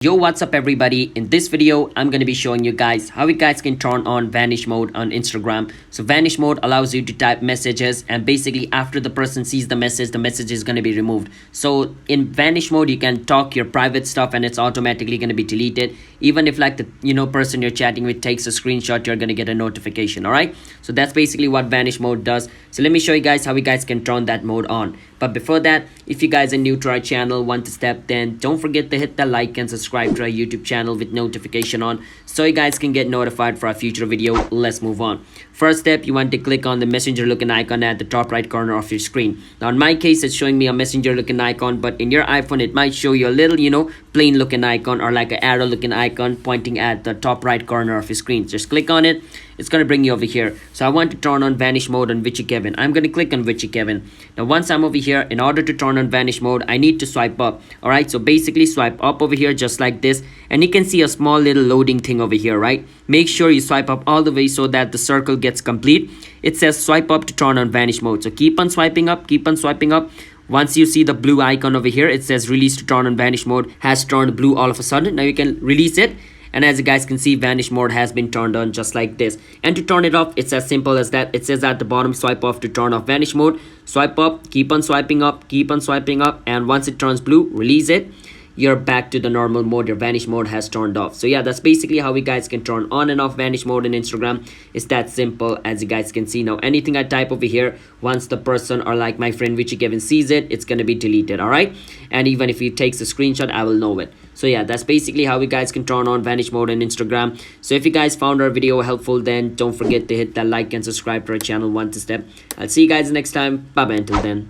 Yo, what's up everybody? In this video I'm going to be showing you guys how you guys can turn on vanish mode on Instagram. So vanish mode allows you to type messages, and basically after the person sees the message is going to be removed. So in vanish mode you can talk your private stuff and it's automatically going to be deleted. Even if like the person you're chatting with takes a screenshot, you're going to get a notification. All right, so that's basically what vanish mode does. So let me show you guys how you guys can turn that mode on. But before that, if you guys are new to our channel, want to step, then don't forget to hit the like and subscribe to our YouTube channel with notification on so you guys can get notified for our future video. Let's move on. First step, you want to click on the messenger looking icon at the top right corner of your screen. Now in my case, it's showing me a messenger looking icon, but in your iPhone it might show you a little plain looking icon or like an arrow looking icon pointing at the top right corner of your screen. Just click on it. It's going to bring you over here. So I want to turn on vanish mode on Vichy Kevin. I'm going to click on Vichy Kevin. Now once I'm over here, in order to turn on vanish mode, I need to swipe up. All right, so basically swipe up over here just like this, and you can see a small little loading thing over here, right? Make sure you swipe up all the way so that the circle gets complete. It says swipe up to turn on vanish mode. So keep on swiping up, keep on swiping up. Once you see the blue icon over here, it says release to turn on vanish mode has turned blue all of a sudden. Now you can release it. And as you guys can see, vanish mode has been turned on just like this. And to turn it off, it's as simple as that. It says at the bottom, swipe off to turn off vanish mode. Swipe up, keep on swiping up, keep on swiping up. And once it turns blue, release it. You're back to the normal mode. Your vanish mode has turned off. So yeah, that's basically how you guys can turn on and off vanish mode in Instagram. It's that simple, as you guys can see. Now anything I type over here, once the person or like my friend Vichy Kevin sees it, it's going to be deleted. All right, and even if he takes a screenshot, I will know it. So yeah, that's basically how you guys can turn on vanish mode in Instagram. So if you guys found our video helpful, then don't forget to hit that like and subscribe to our channel. One step. I'll see you guys next time. Bye bye until then.